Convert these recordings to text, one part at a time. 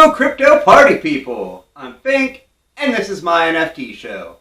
Hello, crypto party people! I'm Fink, and this is my NFT show.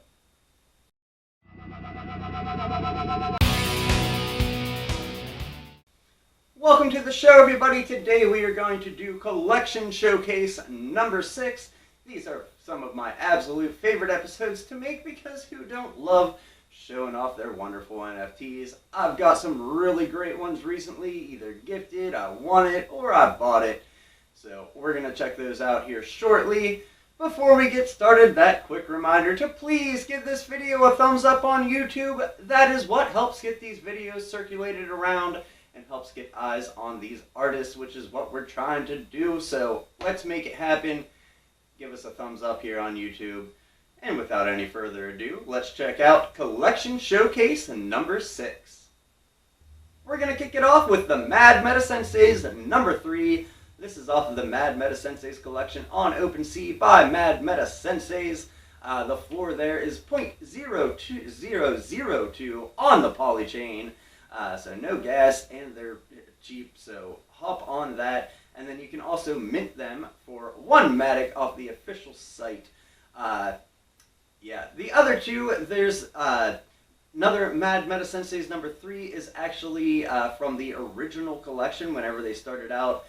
Welcome to the show, everybody. Today we are going to do Collection Showcase number 6. These are some of my absolute favorite episodes to make because who don't love showing off their wonderful NFTs? I've got some really great ones recently, either gifted, I won it, or I bought it. So we're going to check those out here shortly. Before we get started, that quick reminder to please give this video a thumbs up on YouTube. That is what helps get these videos circulated around and helps get eyes on these artists, which is what we're trying to do. So let's make it happen. Give us a thumbs up here on YouTube. And without any further ado, let's check out Collection Showcase number 6. We're going to kick it off with the madmetasenseis number 3. This is off of the madmetasenseis collection on OpenSea by madmetasenseis. The floor there is 0.02002 on the polychain. So no gas, and they're cheap, so hop on that. And then you can also mint them for 1 matic off the official site. The other two, there's another madmetasenseis number 3 is actually from the original collection. Whenever they started out,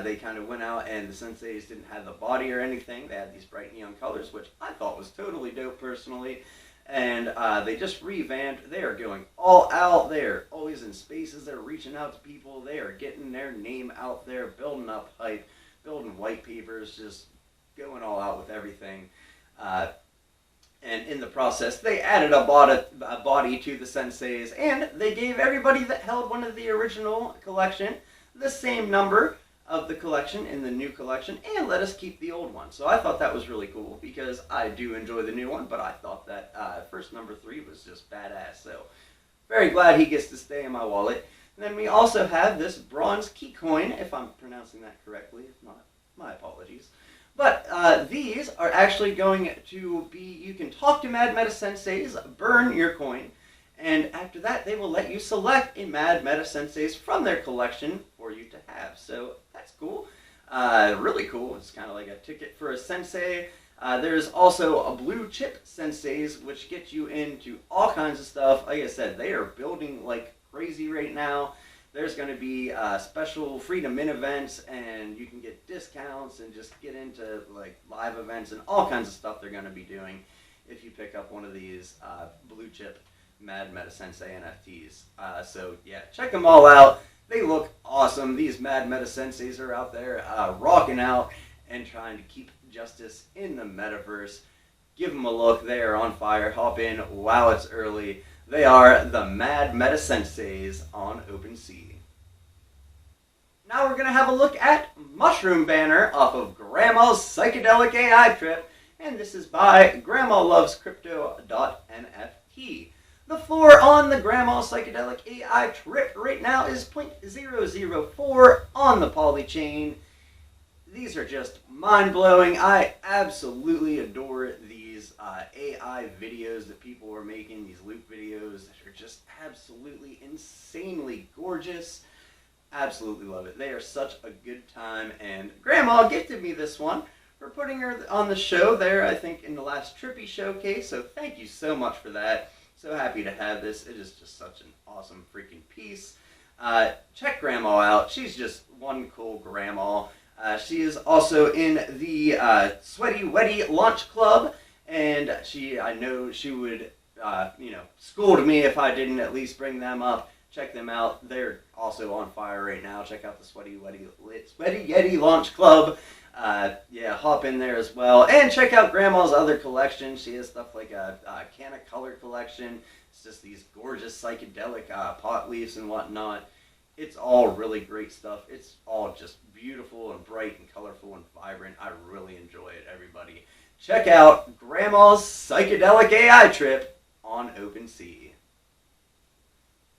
they kind of went out and the Senseis didn't have the body or anything. They had these bright neon colors, which I thought was totally dope personally. And they just revamped. They are going all out. They are always in spaces. They're reaching out to people. They are getting their name out there, building up hype, building white papers, just going all out with everything. And in the process, they added a body to the Senseis, and they gave everybody that held one of the original collection the same number of the collection in the new collection, and let us keep the old one. So I thought that was really cool because I do enjoy the new one, but I thought that first number 3 was just badass. So very glad he gets to stay in my wallet. And then we also have this bronze key coin, if I'm pronouncing that correctly. If not, my apologies. But these are actually going to be, you can talk to madmetasenseis, burn your coin, and after that they will let you select a madmetasenseis from their collection for you to have. So that's cool. Really cool. It's kind of like a ticket for a sensei. There's also a blue chip senseis, which gets you into all kinds of stuff. Like I said, they are building like crazy right now. There's going to be special free-to-mint events, and you can get discounts and just get into like live events and all kinds of stuff they're going to be doing if you pick up one of these blue chip madmetasensei NFTs. So yeah, check them all out. They look awesome. These madmetasenseis are out there rocking out and trying to keep justice in the metaverse. Give them a look. They are on fire. Hop in while it's early. They are the madmetasenseis on OpenSea. Now we're going to have a look at Mushroom Banner off of Grandma's Psychedelic AI Trip, and this is by GrandmaLovesCrypto.nft. The floor on the Grandma Psychedelic AI Trip right now is 0.004 on the polychain. These are just mind-blowing. I absolutely adore these AI videos that people are making, these loop videos that are just absolutely insanely gorgeous. Absolutely love it. They are such a good time, and Grandma gifted me this one for putting her on the show there, I think, in the last Trippy showcase, so thank you so much for that. So happy to have this. It is just such an awesome freaking piece. Check Grandma out. She's just one cool grandma. She is also in the Sweaty Wetty Launch Club, and I know she would, scold me if I didn't at least bring them up. Check them out. They're also on fire right now. Check out the Sweaty Yeti Launch Club. Hop in there as well. And check out Grandma's other collection. She has stuff like a Canna Color collection. It's just these gorgeous psychedelic pot leaves and whatnot. It's all really great stuff. It's all just beautiful and bright and colorful and vibrant. I really enjoy it, everybody. Check out Grandma's Psychedelic AI Trip on OpenSea.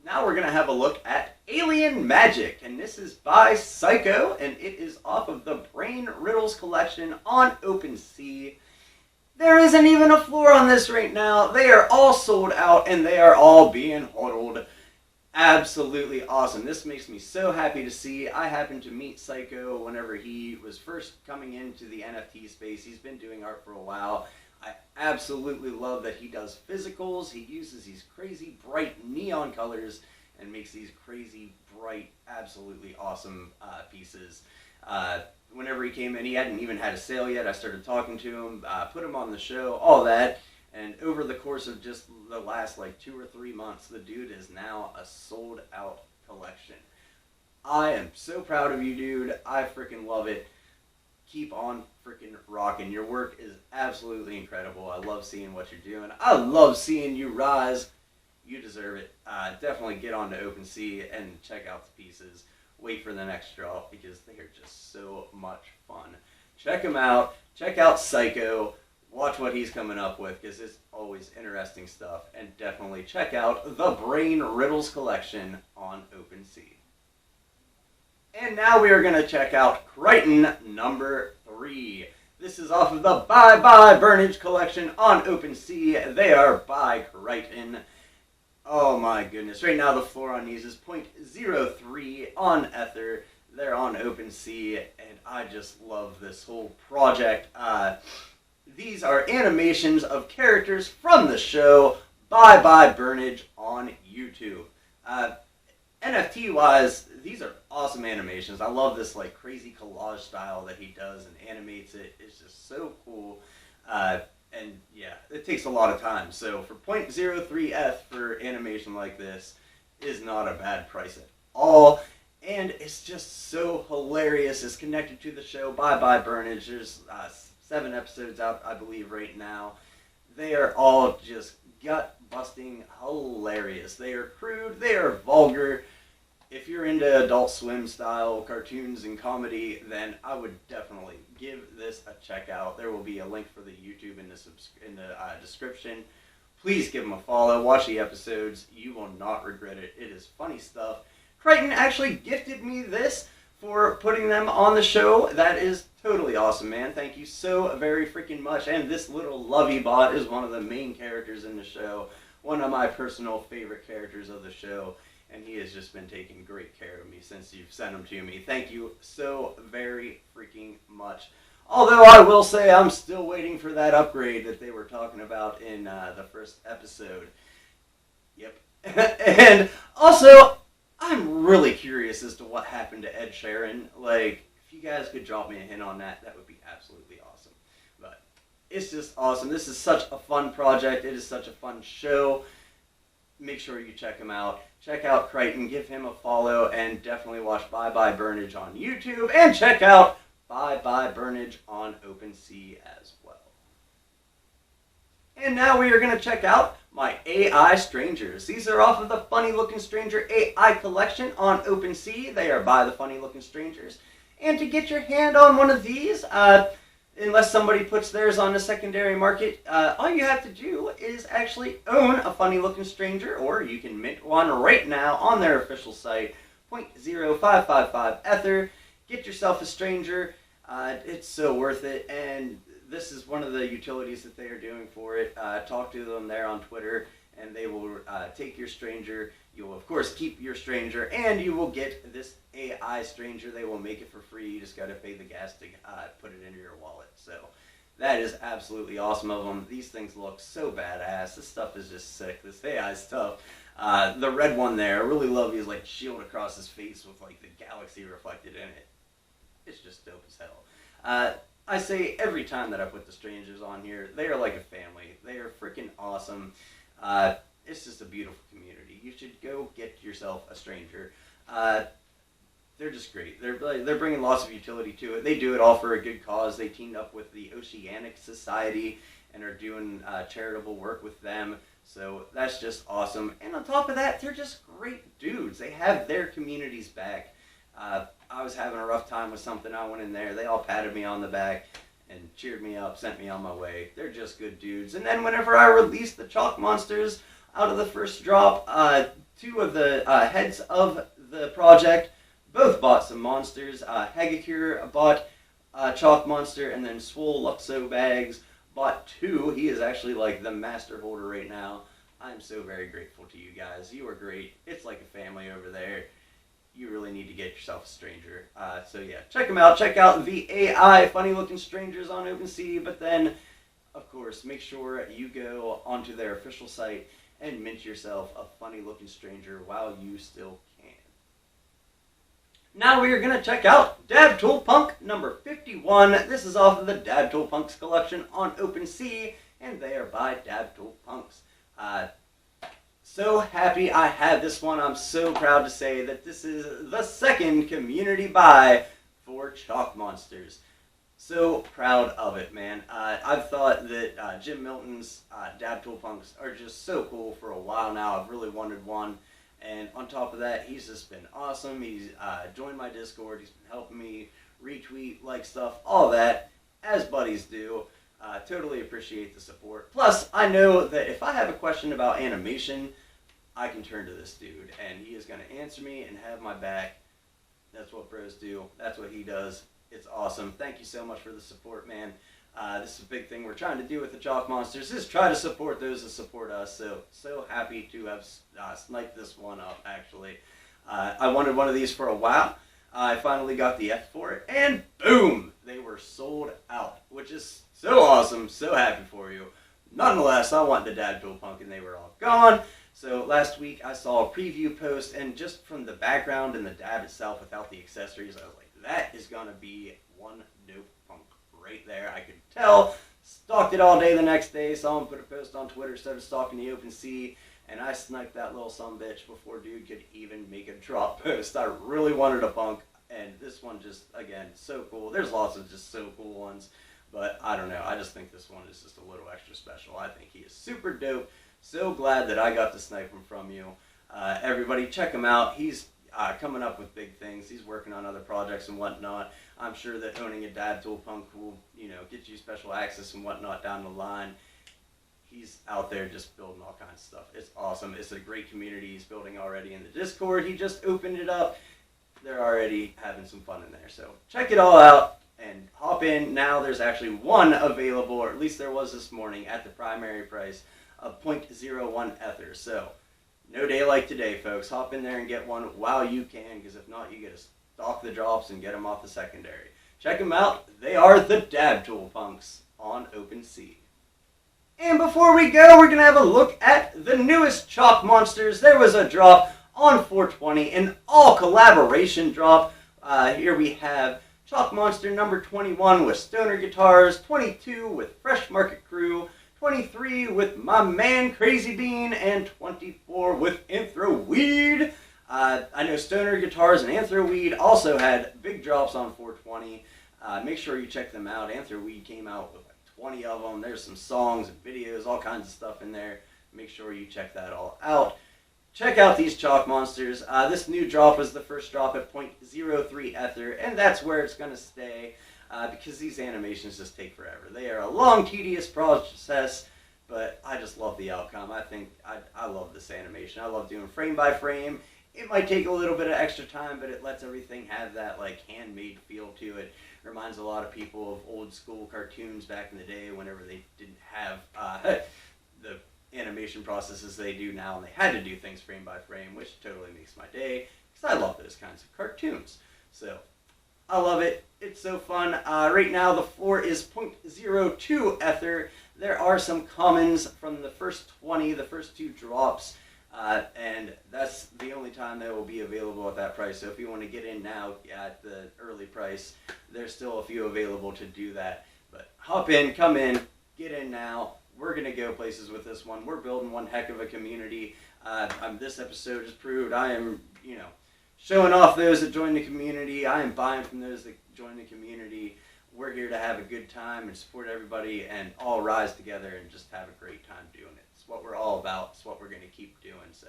Now we're going to have a look at Alien Magic, and this is by sykoe, and it is off of the Brain Riddles collection on OpenSea. There isn't even a floor on this right now. They are all sold out, and they are all being hodled. Absolutely awesome. This makes me so happy to see. I happened to meet sykoe whenever he was first coming into the NFT space. He's been doing art for a while. I absolutely love that he does physicals. He uses these crazy bright neon colors and makes these crazy bright, absolutely awesome pieces. Whenever he came in, he hadn't even had a sale yet. I started talking to him, put him on the show, all that. And over the course of just the last like 2 or 3 months, the dude is now a sold out collection. I am so proud of you, dude. I freaking love it. Keep on freaking rocking. Your work is absolutely incredible. I love seeing what you're doing. I love seeing you rise. You deserve it. Definitely get on to OpenSea and check out the pieces. Wait for the next drop because they are just so much fun. Check them out. Check out sykoe. Watch what he's coming up with because it's always interesting stuff. And definitely check out the Brain Riddles collection on OpenSea. And now we are going to check out KRITON number 3. This is off of the BYE BURNAGE collection on OpenSea. They are by KRITON. Oh my goodness. Right now the floor on these is 0.03 on Ether. They're on OpenSea and I just love this whole project. These are animations of characters from the show BYE BURNAGE on YouTube. NFT wise, these are awesome animations. I love this like crazy collage style that he does and animates it. It's just so cool. And yeah, it takes a lot of time. So for 0.03 for animation like this is not a bad price at all. And it's just so hilarious. It's connected to the show BYE BURNAGE. There's 7 episodes out, I believe, right now. They are all just gut-busting hilarious. They are crude. They are vulgar. If you're into Adult Swim style cartoons and comedy, then I would definitely give this a check out. There will be a link for the YouTube in the description. Please give them a follow. Watch the episodes. You will not regret it. It is funny stuff. KRITON actually gifted me this for putting them on the show. That is totally awesome, man. Thank you so very freaking much. And this little lovey bot is one of the main characters in the show. One of my personal favorite characters of the show. And he has just been taking great care of me since you've sent him to me. Thank you so very freaking much. Although I will say I'm still waiting for that upgrade that they were talking about in the first episode. Yep. And also, I'm really curious as to what happened to Ed Sheeran. Like, if you guys could drop me a hint on that, that would be absolutely awesome. But it's just awesome. This is such a fun project. It is such a fun show. Make sure you check him out. Check out KRITON, give him a follow, and definitely watch BYE BURNAGE on YouTube, and check out BYE BURNAGE on OpenSea as well. And now we are going to check out my AI Strangers. These are off of the Funny Looking Stranger AI collection on OpenSea. They are by the Funny Looking Strangers. And to get your hand on one of these, unless somebody puts theirs on the secondary market, all you have to do is actually own a Funny Looking Stranger, or you can mint one right now on their official site, 0.0555 Ether. Get yourself a stranger. It's so worth it, and this is one of the utilities that they are doing for it. Talk to them there on Twitter, and they will take your stranger. You will, of course, keep your stranger, and you will get this AI stranger. They will make it for free. You just got to pay the gas to put it into your wallet. So that is absolutely awesome of them. These things look so badass. This stuff is just sick. This AI stuff. The red one there, I really love his like shield across his face with like the galaxy reflected in it. It's just dope as hell. I say every time that I put the strangers on here, they are like a family. They are freaking awesome. It's just a beautiful community. You should go get yourself a stranger. They're just great. They're bringing lots of utility to it. They do it all for a good cause. They teamed up with the Oceanic Society and are doing charitable work with them. So that's just awesome. And on top of that, they're just great dudes. They have their communities back. I was having a rough time with something. I went in there. They all patted me on the back and cheered me up, sent me on my way. They're just good dudes. And then whenever I released the Chalk Monsters out of the first drop, 2 of the heads of the project both bought some monsters. Hagakure bought Chalk Monster, and then Swole Luxo Bags bought 2. He is actually like the master holder right now. I'm so very grateful to you guys. You are great. It's like a family over there. You really need to get yourself a stranger. So yeah, check them out. Check out the AI funny looking strangers on OpenSea, but then of course make sure you go onto their official site and mint yourself a funny looking stranger while you still can. Now we are going to check out DabToolPunk number 51. This is off of the DabToolPunks collection on OpenSea, and they are by DabToolPunks. So happy I had this one. I'm so proud to say that this is the second community buy for Chalk Monsters. So proud of it, man. I've thought that Jim Milton's DabToolPunks are just so cool for a while now. I've really wanted one. And on top of that, he's just been awesome. He's joined my Discord. He's been helping me retweet, like stuff, all that, as buddies do. Totally appreciate the support. Plus, I know that if I have a question about animation, I can turn to this dude, and he is going to answer me and have my back. That's what bros do. That's what he does. It's awesome. Thank you so much for the support, man. This is a big thing we're trying to do with the Chalk Monsters, is try to support those that support us. So happy to have sniped this one up, actually. I wanted one of these for a while. I finally got the F for it, and boom! They were sold out, which is so awesome. So happy for you. Nonetheless, I want the DabToolPunk, and they were all gone. So last week I saw a preview post, and just from the background and the dab itself without the accessories, I was like, that is going to be one dope punk right there. I could tell. Stalked it all day the next day. Saw him put a post on Twitter, started stalking the OpenSea, and I sniped that little sumbitch before dude could even make a drop post. I really wanted a punk, and this one just, again, so cool. There's lots of just so cool ones, but I don't know. I just think this one is just a little extra special. I think he is super dope. So glad that I got to snipe him from you. Everybody check him out. He's coming up with big things. He's working on other projects and whatnot. I'm sure that owning a DabToolPunk will, get you special access and whatnot down the line. He's out there just building all kinds of stuff. It's awesome. It's a great community he's building already in the Discord. He just opened it up. They're already having some fun in there. So check it all out and hop in. Now there's actually one available, or at least there was this morning, at the primary price of 0.01 Ether. So no day like today, folks. Hop in there and get one while you can, because if not, you get to stalk the drops and get them off the secondary. Check them out. They are the DabToolPunks on OpenSea. And before we go, we're going to have a look at the newest Chalk Monsters. There was a drop on 420, an all collaboration drop. Here we have Chalk Monster number 21 with Stoner Guitars, 22 with Fresh Market Crew, 23 with my man Crazy Bean, and 24 with Anthro Weed. I know Stoner Guitars and Anthro Weed also had big drops on 420. Make sure you check them out. Anthro Weed came out with like 20 of them. There's some songs and videos, all kinds of stuff in there. Make sure you check that all out. Check out these Chalk Monsters. This new drop was the first drop at 0.03 Ether, and that's where it's going to stay. Because these animations just take forever. They are a long, tedious process, but I just love the outcome. I love this animation. I love doing frame by frame. It might take a little bit of extra time, but it lets everything have that like handmade feel to it. Reminds a lot of people of old school cartoons back in the day, whenever they didn't have the animation processes they do now, and they had to do things frame by frame, which totally makes my day, because I love those kinds of cartoons. So I love it. It's so fun. Right now the floor is 0.02 Ether. There are some commons from the first 20, the first two drops, and that's the only time they will be available at that price. So if you want to get in now at the early price, there's still a few available to do that. But hop in, come in, get in now. We're going to go places with this one. We're building one heck of a community. This episode has proved I am, showing off those that join the community. I am buying from those that join the community. We're here to have a good time and support everybody and all rise together and just have a great time doing it. It's what we're all about. It's what we're going to keep doing. So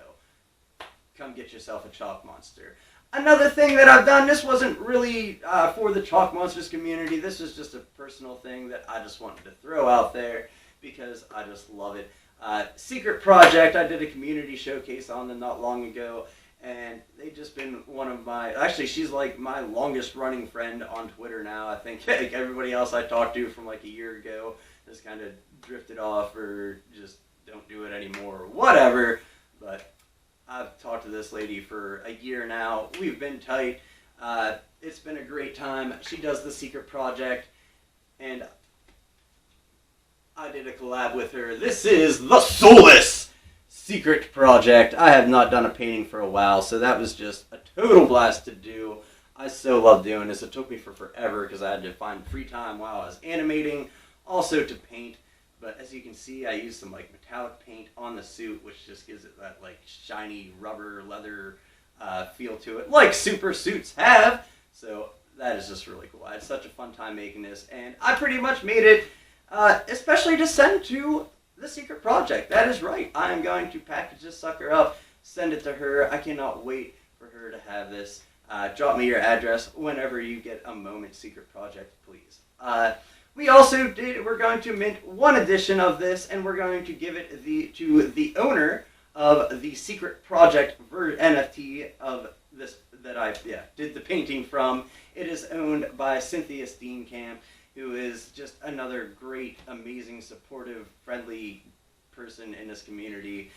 come get yourself a Chalk Monster. Another thing that I've done, this wasn't really for the Chalk Monsters community. This was just a personal thing that I just wanted to throw out there because I just love it. Secret Project, I did a community showcase on them not long ago. And they've just been one of my, actually she's like my longest running friend on Twitter now. I think like everybody else I talked to from like a year ago just kind of drifted off or just don't do it anymore or whatever. But I've talked to this lady for a year now. We've been tight. It's been a great time. She does the secret project, and I did a collab with her. This is the Soulless Secret Project. I have not done a painting for a while, so that was just a total blast to do. I so love doing this. It took me forever because I had to find free time while I was animating, also to paint. But as you can see, I used some like metallic paint on the suit, which just gives it that like shiny rubber leather feel to it, like super suits have. So that is just really cool. I had such a fun time making this, and I pretty much made it especially to send to the secret project. That is right. I am going to package this sucker up, send it to her. I cannot wait for her to have this. Drop me your address whenever you get a moment, secret project, please. We're going to mint one edition of this, and we're going to give it to the owner of the secret project NFT of this that I did the painting from. It is owned by Cynthia Steenkamp, who is just another great, amazing, supportive, friendly person in this community.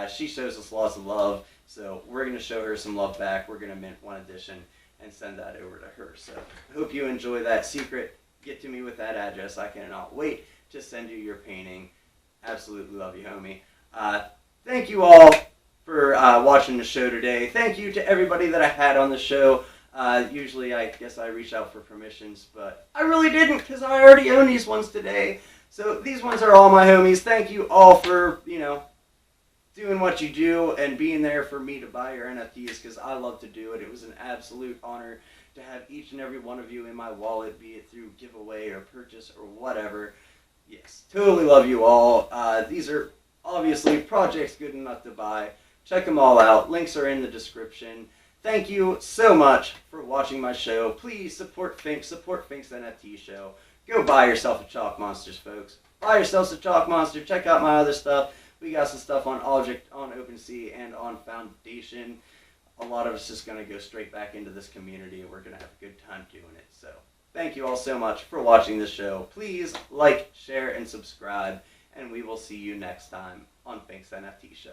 She shows us lots of love, so we're going to show her some love back. We're going to mint one edition and send that over to her. So I hope you enjoy that secret. Get to me with that address. I cannot wait to send you your painting. Absolutely love you, homie. Thank you all for watching the show today. Thank you to everybody that I had on the show. Usually I guess I reach out for permissions, but I really didn't because I already own these ones today. So these ones are all my homies. Thank you all for, doing what you do and being there for me to buy your NFTs because I love to do it. It was an absolute honor to have each and every one of you in my wallet, be it through giveaway or purchase or whatever. Yes, totally love you all. These are obviously projects good enough to buy. Check them all out. Links are in the description. Thank you so much for watching my show. Please support Fink, support Fink's NFT show. Go buy yourself a Chalk Monsters, folks. Buy yourselves a Chalk Monster. Check out my other stuff. We got some stuff on Object, on OpenSea, and on Foundation. A lot of it's just going to go straight back into this community, and we're going to have a good time doing it. So thank you all so much for watching this show. Please like, share, and subscribe, and we will see you next time on Fink's NFT show.